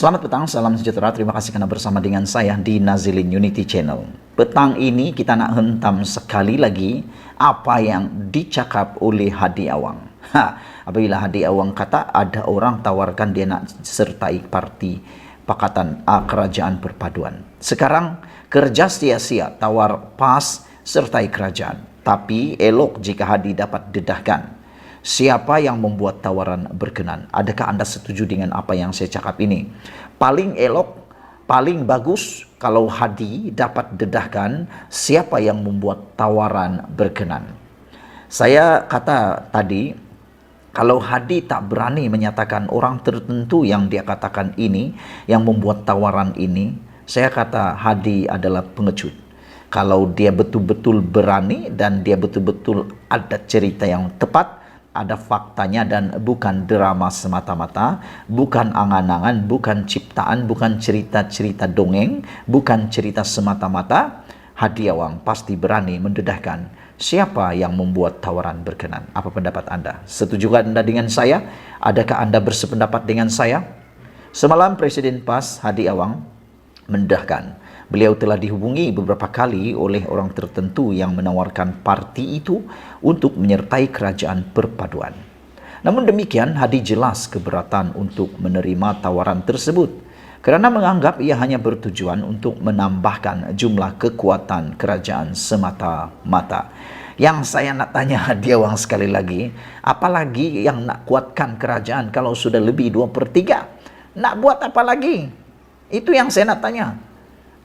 Selamat petang, salam sejahtera. Terima kasih karena bersama dengan saya di Nazilin Unity Channel. Petang ini kita nak hentam sekali lagi apa yang dicakap oleh Hadi Awang. Apabila Hadi Awang kata ada orang tawarkan dia nak sertai parti Pakatan Kerajaan Perpaduan. Sekarang kerja sia-sia tawar PAS sertai kerajaan. Tapi elok jika Hadi dapat dedahkan siapa yang membuat tawaran berkenan. Adakah Anda setuju dengan apa yang saya cakap ini? Paling elok, paling bagus kalau Hadi dapat dedahkan siapa yang membuat tawaran berkenan. Saya kata tadi, kalau Hadi tak berani menyatakan orang tertentu yang dia katakan ini, yang membuat tawaran ini, saya kata Hadi adalah pengecut. Kalau dia betul-betul berani dan dia betul-betul ada cerita yang tepat, ada faktanya dan bukan drama semata-mata, bukan angan-angan, bukan ciptaan, bukan cerita-cerita dongeng, bukan cerita semata-mata, Hadi Awang pasti berani mendedahkan siapa yang membuat tawaran berkenan. Apa pendapat Anda? Setujukah Anda dengan saya? Adakah Anda bersependapat dengan saya? Semalam Presiden PAS Hadi Awang mendedahkan beliau telah dihubungi beberapa kali oleh orang tertentu yang menawarkan parti itu untuk menyertai kerajaan perpaduan. Namun demikian, Hadi jelas keberatan untuk menerima tawaran tersebut kerana menganggap ia hanya bertujuan untuk menambahkan jumlah kekuatan kerajaan semata-mata. Yang saya nak tanya Hadi Awang sekali lagi, apalagi yang nak kuatkan kerajaan kalau sudah lebih 2/3? Nak buat apa lagi? Itu yang saya nak tanya.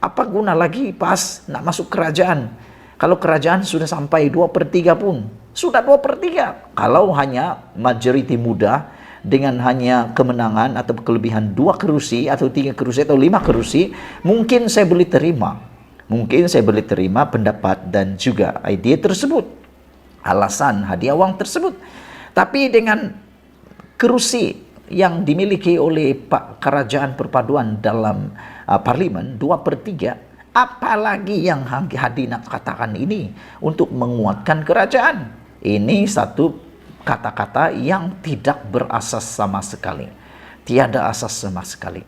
Apa guna lagi PAS nak masuk kerajaan? Kalau kerajaan sudah sampai 2/3 pun, sudah 2/3. Kalau hanya majoriti muda dengan hanya kemenangan atau kelebihan 2 kerusi atau 3 kerusi atau 5 kerusi, mungkin saya boleh terima. Mungkin saya boleh terima pendapat dan juga idea tersebut, alasan Hadi Awang tersebut. Tapi dengan kerusi yang dimiliki oleh Pak Kerajaan Perpaduan dalam Parlimen 2/3, apalagi yang Hadi nak katakan ini untuk menguatkan kerajaan? Ini satu kata-kata yang tidak berasas sama sekali, tiada asas sama sekali.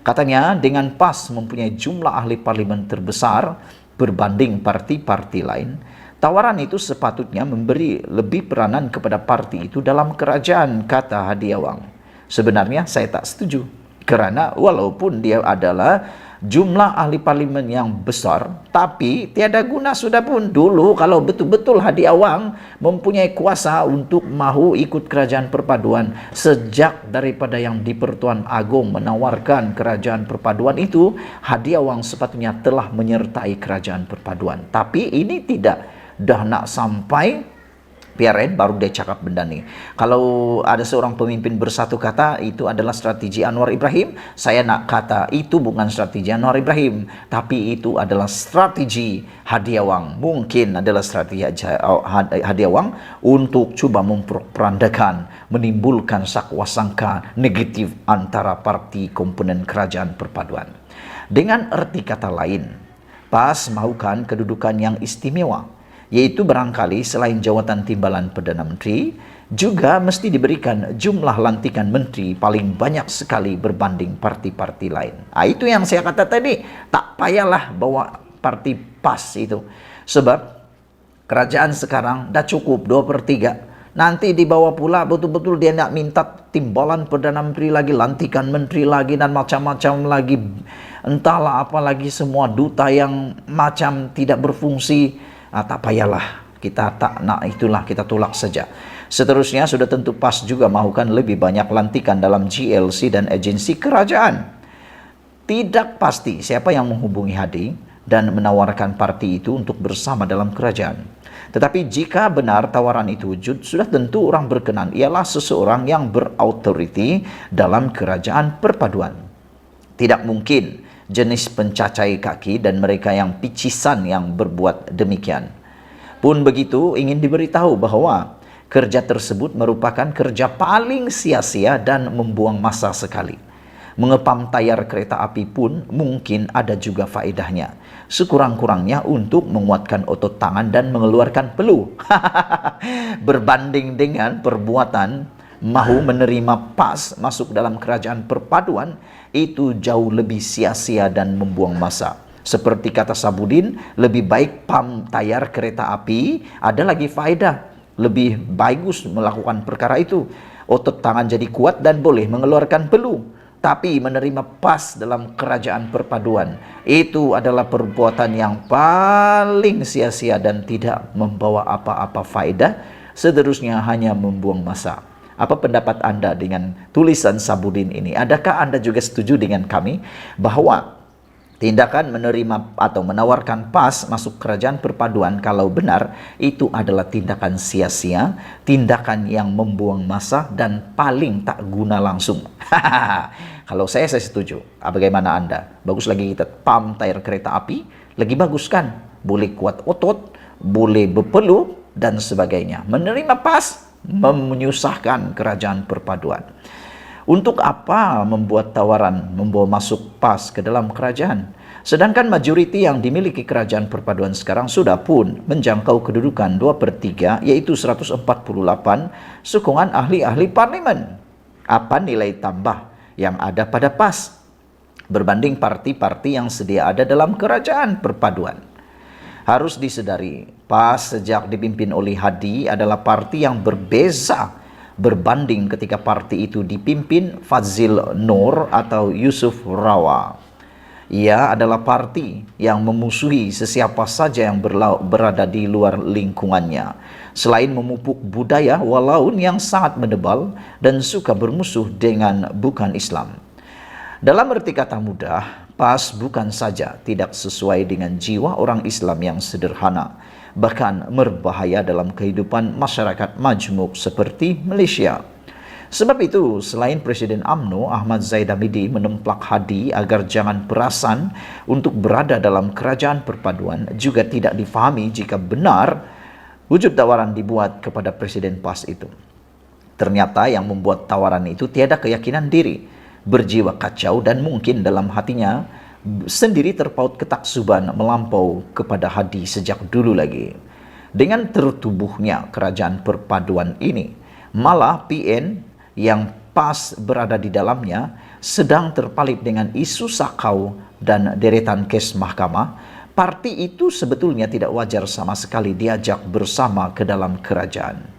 Katanya dengan PAS mempunyai jumlah ahli parlimen terbesar berbanding parti-parti lain, tawaran itu sepatutnya memberi lebih peranan kepada parti itu dalam kerajaan, kata Hadi Awang. Sebenarnya saya tak setuju, kerana walaupun dia adalah jumlah ahli parlimen yang besar, tapi tiada guna sudah pun. Dulu kalau betul-betul Hadi Awang mempunyai kuasa untuk mahu ikut kerajaan perpaduan, sejak daripada yang di Pertuan Agong menawarkan kerajaan perpaduan itu, Hadi Awang sepatutnya telah menyertai kerajaan perpaduan. Tapi ini tidak, dah nak sampai PRN baru dia cakap benda ni. Kalau ada seorang pemimpin bersatu kata itu adalah strategi Anwar Ibrahim, saya nak kata itu bukan strategi Anwar Ibrahim, tapi itu adalah strategi Hadi Awang. Mungkin adalah strategi Hadi Awang untuk cuba memperandakan, menimbulkan sakwa-sangka negatif antara parti komponen kerajaan perpaduan. Dengan erti kata lain, PAS mahukan kedudukan yang istimewa, yaitu barangkali selain jawatan timbalan Perdana Menteri, juga mesti diberikan jumlah lantikan menteri paling banyak sekali berbanding parti-parti lain. Itu yang saya kata tadi, tak payahlah bawa parti PAS itu. Sebab kerajaan sekarang dah cukup 2/3. Nanti dibawa pula betul-betul dia nak minta timbalan Perdana Menteri lagi, lantikan menteri lagi dan macam-macam lagi. Entahlah apa lagi, semua duta yang macam tidak berfungsi. Tak payahlah, kita tak nak itulah, kita tolak saja. Seterusnya sudah tentu PAS juga mahukan lebih banyak lantikan dalam GLC dan agensi kerajaan. Tidak pasti siapa yang menghubungi Hadi dan menawarkan parti itu untuk bersama dalam kerajaan. Tetapi jika benar tawaran itu wujud, sudah tentu orang berkenan ialah seseorang yang berautoriti dalam kerajaan perpaduan. Tidak mungkin jenis pencacai kaki dan mereka yang picisan yang berbuat demikian. Pun begitu, ingin diberitahu bahawa kerja tersebut merupakan kerja paling sia-sia dan membuang masa sekali. Mengepam tayar kereta api pun mungkin ada juga faedahnya, sekurang-kurangnya untuk menguatkan otot tangan dan mengeluarkan peluh. Berbanding dengan perbuatan mahu menerima PAS masuk dalam kerajaan perpaduan itu jauh lebih sia-sia dan membuang masa. Seperti kata Sabudin, lebih baik PAM tayar kereta api, ada lagi faedah. Lebih bagus melakukan perkara itu. Otot tangan jadi kuat dan boleh mengeluarkan peluh. Tapi menerima PAS dalam kerajaan perpaduan itu adalah perbuatan yang paling sia-sia dan tidak membawa apa-apa faedah, seterusnya hanya membuang masa. Apa pendapat Anda dengan tulisan Sabudin ini? Adakah Anda juga setuju dengan kami bahwa tindakan menerima atau menawarkan PAS masuk kerajaan perpaduan kalau benar itu adalah tindakan sia-sia, tindakan yang membuang masa dan paling tak guna langsung. Kalau saya setuju. Bagaimana Anda? Bagus lagi kita PAM tayar kereta api, lagi bagus kan? Boleh kuat otot, boleh berpeluh dan sebagainya. Menerima PAS menyusahkan kerajaan perpaduan. Untuk apa membuat tawaran membawa masuk PAS ke dalam kerajaan? Sedangkan majoriti yang dimiliki kerajaan perpaduan sekarang sudah pun menjangkau kedudukan 2/3, yaitu 148 sokongan ahli-ahli parlimen. Apa nilai tambah yang ada pada PAS berbanding parti-parti yang sedia ada dalam kerajaan perpaduan? Harus disedari, PAS sejak dipimpin oleh Hadi adalah parti yang berbeza berbanding ketika parti itu dipimpin Fadzil Nur atau Yusuf Rawa. Ia adalah parti yang memusuhi sesiapa saja yang berada di luar lingkungannya. Selain memupuk budaya walaun yang sangat menebal dan suka bermusuh dengan bukan Islam. Dalam arti kata mudah, PAS bukan saja tidak sesuai dengan jiwa orang Islam yang sederhana, bahkan berbahaya dalam kehidupan masyarakat majmuk seperti Malaysia. Sebab itu, selain Presiden UMNO Ahmad Zaid Hamidi menemplak Hadi agar jangan perasan untuk berada dalam kerajaan perpaduan, juga tidak difahami jika benar wujud tawaran dibuat kepada Presiden PAS itu. Ternyata yang membuat tawaran itu tiada keyakinan diri, berjiwa kacau dan mungkin dalam hatinya sendiri terpaut ketaksuban melampau kepada Hadi sejak dulu lagi. Dengan tertubuhnya kerajaan perpaduan ini, malah PN yang PAS berada di dalamnya sedang terpalit dengan isu sakau dan deretan kes mahkamah. Parti itu sebetulnya tidak wajar sama sekali diajak bersama ke dalam kerajaan.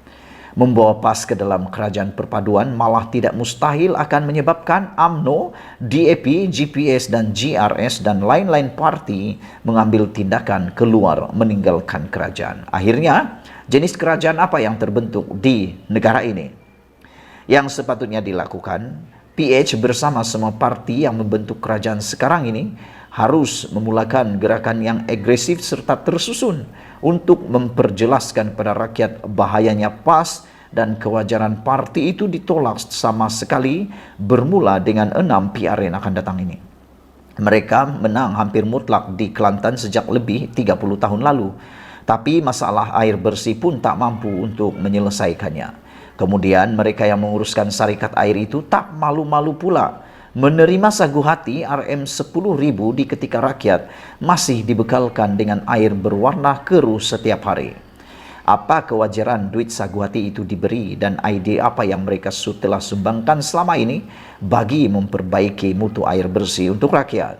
Membawa PAS ke dalam kerajaan perpaduan malah tidak mustahil akan menyebabkan UMNO, DAP, GPS dan GRS dan lain-lain parti mengambil tindakan keluar meninggalkan kerajaan. Akhirnya, jenis kerajaan apa yang terbentuk di negara ini? Yang sepatutnya dilakukan, PH bersama semua parti yang membentuk kerajaan sekarang ini harus memulakan gerakan yang agresif serta tersusun untuk memperjelaskan pada rakyat bahayanya PAS dan kewajaran parti itu ditolak sama sekali bermula dengan 6 PR yang akan datang ini. Mereka menang hampir mutlak di Kelantan sejak lebih 30 tahun lalu, tapi masalah air bersih pun tak mampu untuk menyelesaikannya. Kemudian mereka yang menguruskan syarikat air itu tak malu-malu pula menerima sagu hati RM10.000 di ketika rakyat masih dibekalkan dengan air berwarna keruh setiap hari. Apa kewajaran duit sagu hati itu diberi dan ide apa yang mereka telah sumbangkan selama ini bagi memperbaiki mutu air bersih untuk rakyat?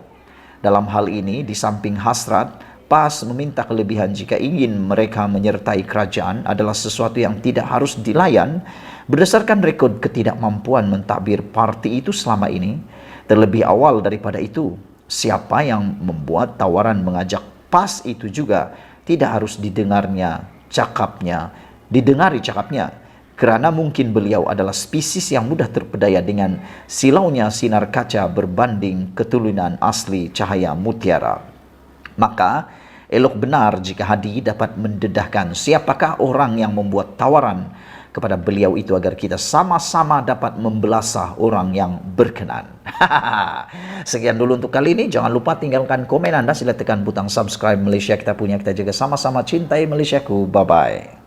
Dalam hal ini, di samping hasrat, PAS meminta kelebihan jika ingin mereka menyertai kerajaan adalah sesuatu yang tidak harus dilayan berdasarkan rekod ketidakmampuan mentadbir parti itu selama ini. Terlebih awal daripada itu, siapa yang membuat tawaran mengajak PAS itu juga tidak harus didengari cakapnya, kerana mungkin beliau adalah spesies yang mudah terpedaya dengan silaunya sinar kaca berbanding keturunan asli cahaya mutiara. Maka elok benar jika Hadi dapat mendedahkan siapakah orang yang membuat tawaran kepada beliau itu agar kita sama-sama dapat membelasah orang yang berkenan. Sekian dulu untuk kali ini. Jangan lupa tinggalkan komen Anda. Sila tekan butang subscribe Malaysia Kita Punya. Kita jaga sama-sama cintai Malaysiaku. Bye-bye.